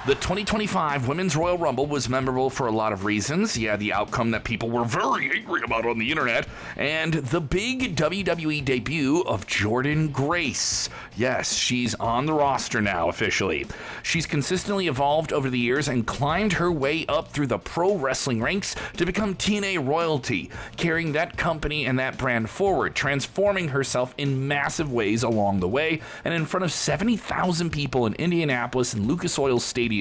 The 2025 Women's Royal Rumble was memorable for a lot of reasons. Yeah, the outcome that people were very angry about on the internet, and the big WWE debut of Jordynne Grace. Yes, she's on the roster now officially. She's consistently evolved over the years and climbed her way up through the pro wrestling ranks to become TNA royalty, carrying that company and that brand forward, transforming herself in massive ways along the way, and in front of 70,000 people in Indianapolis and Lucas Oil Stadium,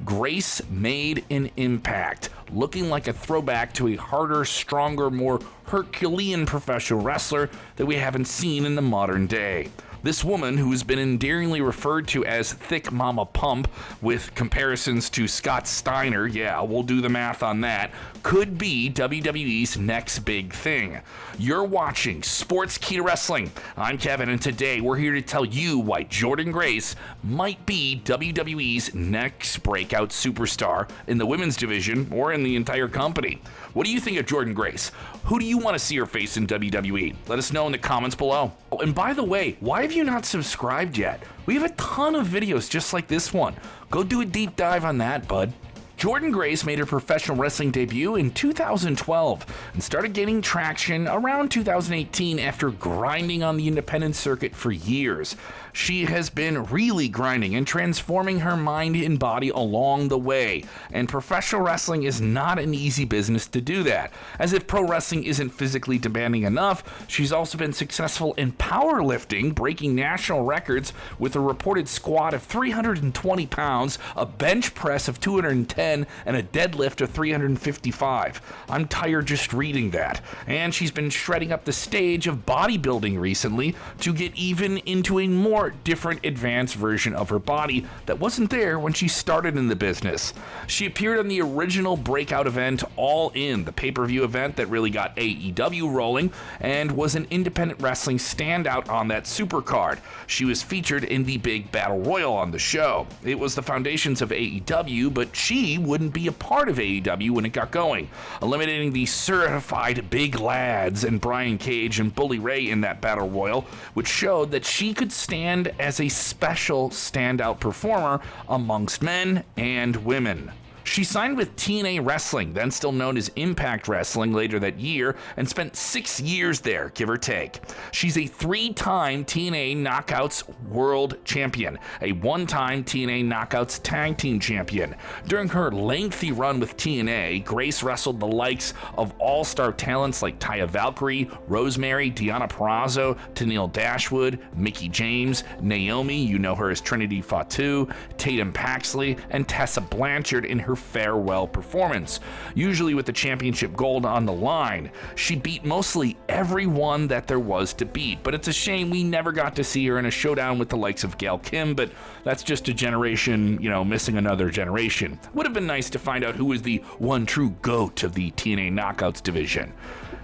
Grace made an impact, looking like a throwback to a harder, stronger, more Herculean professional wrestler that we haven't seen in the modern day. This woman, who has been endearingly referred to as Thick Mama Pump, with comparisons to Scott Steiner, yeah, we'll do the math on that, could be WWE's next big thing. You're watching Sportskeeda Wrestling. I'm Kevin, and today we're here to tell you why Jordynne Grace might be WWE's next breakout superstar in the women's division or in the entire company. What do you think of Jordynne Grace? Who do you want to see her face in WWE? Let us know in the comments below. Oh, and by the way, why have you not subscribed yet? We have a ton of videos just like this one. Go do a deep dive on that, bud. Jordynne Grace made her professional wrestling debut in 2012 and started gaining traction around 2018 after grinding on the independent circuit for years. She has been really grinding and transforming her mind and body along the way, and professional wrestling is not an easy business to do that. As if pro wrestling isn't physically demanding enough, she's also been successful in powerlifting, breaking national records with a reported squat of 320 pounds, a bench press of 210, and a deadlift of 355. I'm tired just reading that. And she's been shredding up the stage of bodybuilding recently to get even into a more different, advanced version of her body that wasn't there when she started in the business. She appeared on the original breakout event All In, the pay-per-view event that really got AEW rolling, and was an independent wrestling standout on that supercard. She was featured in the big battle royal on the show. It was the foundations of AEW, but she wouldn't be a part of AEW when it got going, eliminating the certified big lads and Brian Cage and Bully Ray in that battle royal, which showed that she could stand as a special standout performer amongst men and women. She signed with TNA Wrestling, then still known as Impact Wrestling, later that year, and spent 6 years there, give or take. She's a 3-time TNA Knockouts World Champion, a 1-time TNA Knockouts Tag Team Champion. During her lengthy run with TNA, Grace wrestled the likes of all-star talents like Taya Valkyrie, Rosemary, Deonna Purrazzo, Tennille Dashwood, Mickie James, Naomi, you know her as Trinity Fatu, Tatum Paxley, and Tessa Blanchard in her farewell performance, usually with the championship gold on the line. She beat mostly everyone that there was to beat, but it's a shame we never got to see her in a showdown with the likes of Gail Kim, but that's just a generation, missing another generation. Would have been nice to find out who was the one true GOAT of the TNA Knockouts division.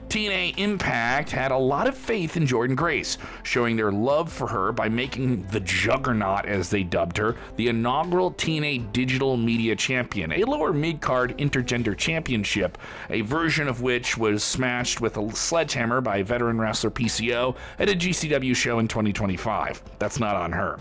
TNA Impact had a lot of faith in Jordynne Grace, showing their love for her by making the Juggernaut, as they dubbed her, the inaugural TNA Digital Media Champion, a lower mid-card intergender championship, a version of which was smashed with a sledgehammer by veteran wrestler PCO at a GCW show in 2025. That's not on her.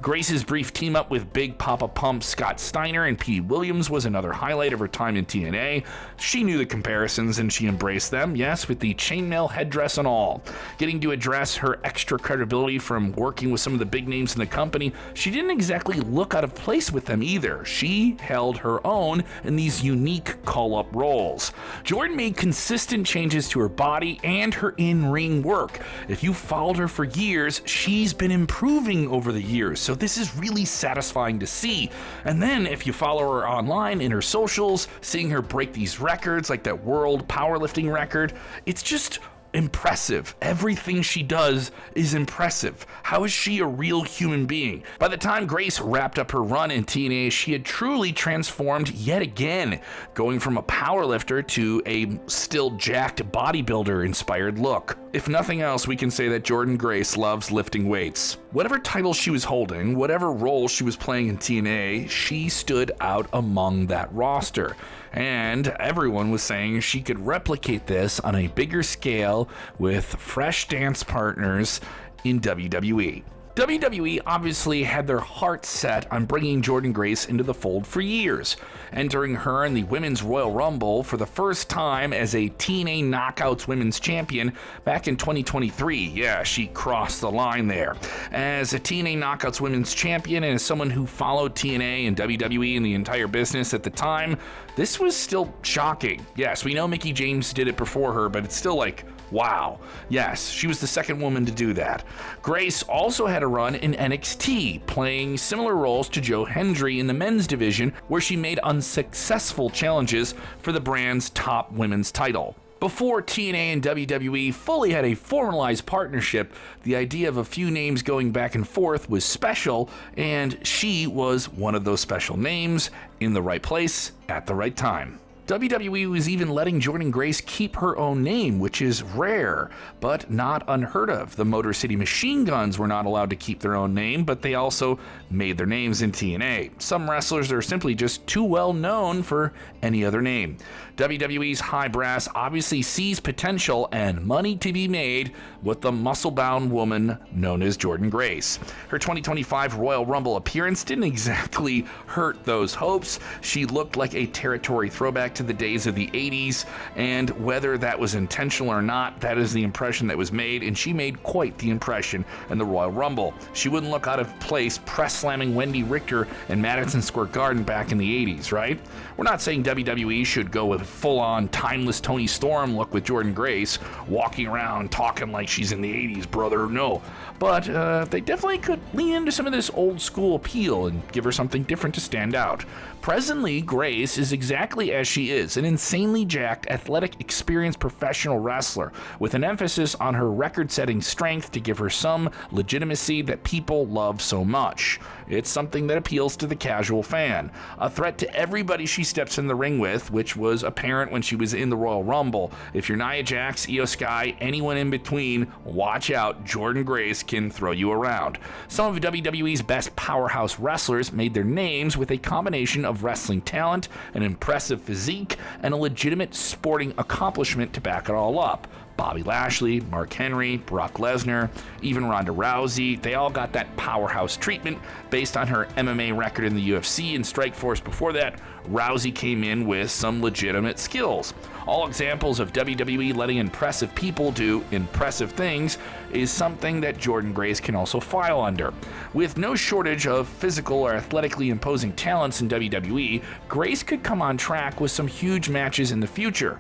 Grace's brief team-up with Big Papa Pump Scott Steiner and Pete Williams was another highlight of her time in TNA. She knew the comparisons and she embraced them, yes, with the chainmail headdress and all. Getting to address her extra credibility from working with some of the big names in the company, she didn't exactly look out of place with them either. She held her own in these unique call-up roles. Jordynne made consistent changes to her body and her in-ring work. If you followed her for years, she's been improving over the years, so this is really satisfying to see. And then if you follow her online in her socials, seeing her break these records like that world powerlifting record, it's just impressive. Everything she does is impressive. How is she a real human being? By the time Grace wrapped up her run in TNA, she had truly transformed yet again, going from a powerlifter to a still jacked bodybuilder inspired look. If nothing else, we can say that Jordynne Grace loves lifting weights. Whatever title she was holding, whatever role she was playing in TNA, she stood out among that roster. And everyone was saying she could replicate this on a bigger scale with fresh dance partners in WWE. WWE obviously had their heart set on bringing Jordynne Grace into the fold for years, entering her in the Women's Royal Rumble for the first time as a TNA Knockouts Women's Champion back in 2023. Yeah, she crossed the line there. As a TNA Knockouts Women's Champion and as someone who followed TNA and WWE and the entire business at the time, this was still shocking. Yes, we know Mickie James did it before her, but it's still like, wow. Yes, she was the second woman to do that. Grace also had a run in NXT, playing similar roles to Joe Hendry in the men's division, where she made unsuccessful challenges for the brand's top women's title. Before TNA and WWE fully had a formalized partnership, the idea of a few names going back and forth was special, and she was one of those special names in the right place at the right time. WWE was even letting Jordynne Grace keep her own name, which is rare, but not unheard of. The Motor City Machine Guns were not allowed to keep their own name, but they also made their names in TNA. Some wrestlers are simply just too well known for any other name. WWE's high brass obviously sees potential and money to be made with the muscle-bound woman known as Jordynne Grace. Her 2025 Royal Rumble appearance didn't exactly hurt those hopes. She looked like a territory throwback to the days of the 80s, and whether that was intentional or not, that is the impression that was made, and she made quite the impression in the Royal Rumble. She wouldn't look out of place press-slamming Wendy Richter in Madison Square Garden back in the 80s, right? We're not saying WWE should go with full-on timeless Toni Storm look with Jordynne Grace, walking around talking like she's in the 80s, brother, no. But they definitely could lean into some of this old-school appeal and give her something different to stand out. Presently, Grace is exactly as she is, an insanely jacked, athletic, experienced professional wrestler, with an emphasis on her record-setting strength to give her some legitimacy that people love so much. It's something that appeals to the casual fan. A threat to everybody she steps in the ring with, which was apparent when she was in the Royal Rumble. If you're Nia Jax, Io Sky, anyone in between, watch out, Jordynne Grace can throw you around. Some of WWE's best powerhouse wrestlers made their names with a combination of wrestling talent, an impressive physique, and a legitimate sporting accomplishment to back it all up. Bobby Lashley, Mark Henry, Brock Lesnar, even Ronda Rousey, they all got that powerhouse treatment based on her MMA record in the UFC and Strikeforce before that. Rousey came in with some legitimate skills. All examples of WWE letting impressive people do impressive things is something that Jordynne Grace can also file under. With no shortage of physical or athletically imposing talents in WWE, Grace could come on track with some huge matches in the future,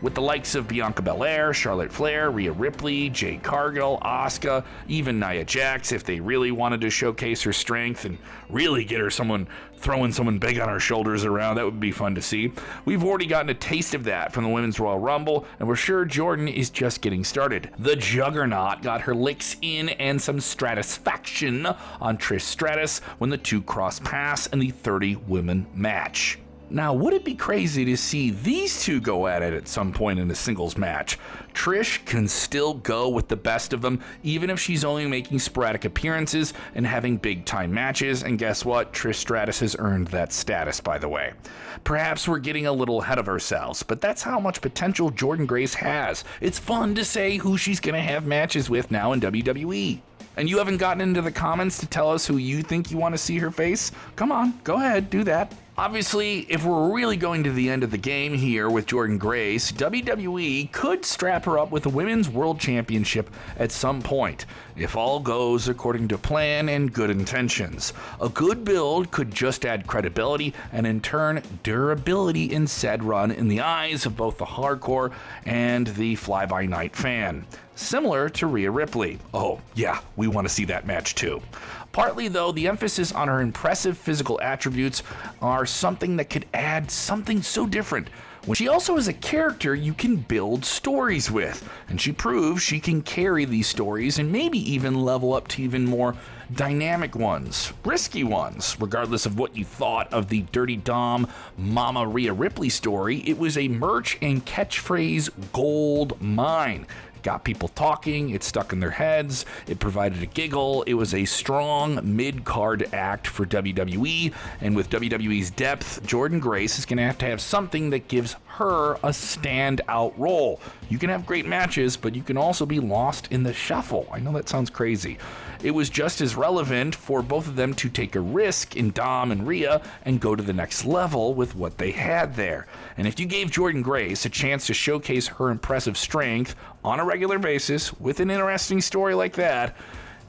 with the likes of Bianca Belair, Charlotte Flair, Rhea Ripley, Jade Cargill, Asuka, even Nia Jax, if they really wanted to showcase her strength and really get her throwing someone big on her shoulders around. That would be fun to see. We've already gotten a taste of that from the Women's Royal Rumble, and we're sure Jordynne is just getting started. The Juggernaut got her licks in and some stratisfaction on Trish Stratus when the two crossed paths in the 30-woman match. Now, would it be crazy to see these two go at it at some point in a singles match? Trish can still go with the best of them, even if she's only making sporadic appearances and having big-time matches, and guess what? Trish Stratus has earned that status, by the way. Perhaps we're getting a little ahead of ourselves, but that's how much potential Jordynne Grace has. It's fun to say who she's going to have matches with now in WWE. And you haven't gotten into the comments to tell us who you think you want to see her face? Come on, go ahead, do that. Obviously, if we're really going to the end of the game here with Jordynne Grace, WWE could strap her up with a Women's World Championship at some point, if all goes according to plan and good intentions. A good build could just add credibility and in turn durability in said run in the eyes of both the hardcore and the fly-by-night fan. Similar to Rhea Ripley. Oh yeah, we want to see that match too. Partly, though, the emphasis on her impressive physical attributes are something that could add something so different. When she also is a character you can build stories with, and she proves she can carry these stories and maybe even level up to even more dynamic ones, risky ones. Regardless of what you thought of the Dirty Dom Mama Rhea Ripley story, it was a merch and catchphrase gold mine. Got people talking, it stuck in their heads, it provided a giggle, it was a strong mid-card act for WWE, and with WWE's depth, Jordynne Grace is going to have something that gives her a standout role. You can have great matches, but you can also be lost in the shuffle. I know that sounds crazy. It was just as relevant for both of them to take a risk in Dom and Rhea and go to the next level with what they had there. And if you gave Jordynne Grace a chance to showcase her impressive strength on a regular basis with an interesting story like that,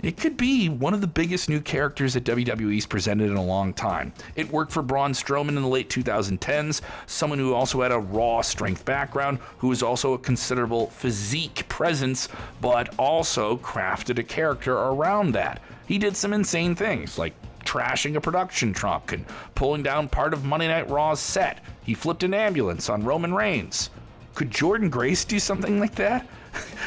it could be one of the biggest new characters that WWE's presented in a long time. It worked for Braun Strowman in the late 2010s, someone who also had a Raw strength background, who was also a considerable physique presence, but also crafted a character around that. He did some insane things, like trashing a production truck and pulling down part of Monday Night Raw's set. He flipped an ambulance on Roman Reigns. Could Jordynne Grace do something like that?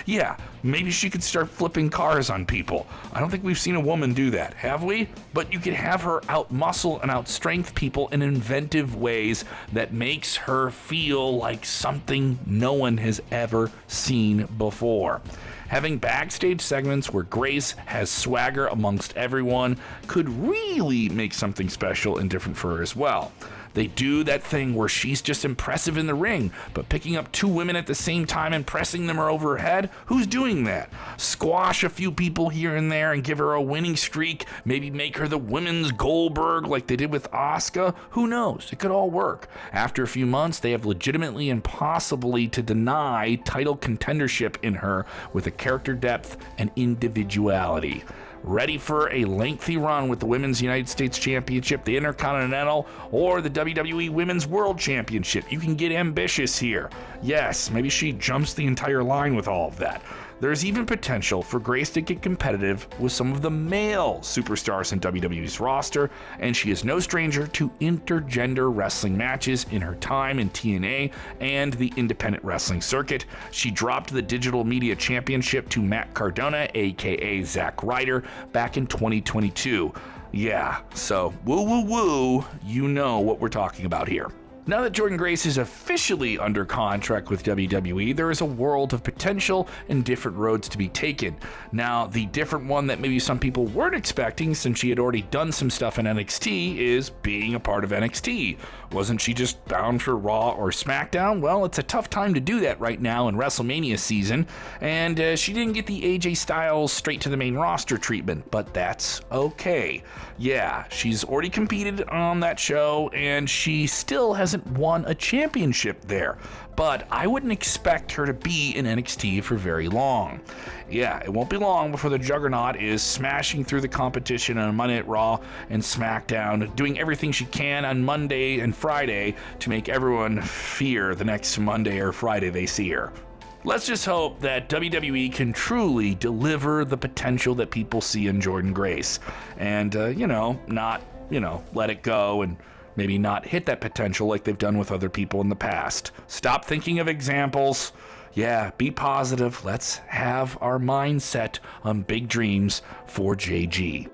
Yeah, maybe she could start flipping cars on people. I don't think we've seen a woman do that, have we? But you could have her out-muscle and out-strength people in inventive ways that makes her feel like something no one has ever seen before. Having backstage segments where Grace has swagger amongst everyone could really make something special and different for her as well. They do that thing where she's just impressive in the ring, but picking up two women at the same time and pressing them over her head? Who's doing that? Squash a few people here and there and give her a winning streak, maybe make her the women's Goldberg like they did with Asuka? Who knows? It could all work. After a few months, they have legitimately and possibly to deny title contendership in her with a character depth and individuality. Ready for a lengthy run with the Women's United States Championship, the Intercontinental, or the WWE Women's World Championship? You can get ambitious here. Yes, maybe she jumps the entire line with all of that. There's even potential for Grace to get competitive with some of the male superstars in WWE's roster, and she is no stranger to intergender wrestling matches in her time in TNA and the independent wrestling circuit. She dropped the Digital Media Championship to Matt Cardona, aka Zack Ryder, back in 2022. Yeah, so woo woo woo, you know what we're talking about here. Now that Jordynne Grace is officially under contract with WWE, there is a world of potential and different roads to be taken. Now, the different one that maybe some people weren't expecting, since she had already done some stuff in NXT, is being a part of NXT. Wasn't she just bound for Raw or Smackdown? Well, it's a tough time to do that right now in WrestleMania season, and she didn't get the AJ Styles straight to the main roster treatment, but that's okay. Yeah, she's already competed on that show, and she still hasn't won a championship there, but I wouldn't expect her to be in NXT for very long. Yeah, it won't be long before the Juggernaut is smashing through the competition on Monday Night Raw and SmackDown, doing everything she can on Monday and Friday to make everyone fear the next Monday or Friday they see her. Let's just hope that WWE can truly deliver the potential that people see in Jordynne Grace and, not, let it go and maybe not hit that potential like they've done with other people in the past. Stop thinking of examples. Yeah, be positive. Let's have our mindset on big dreams for JG.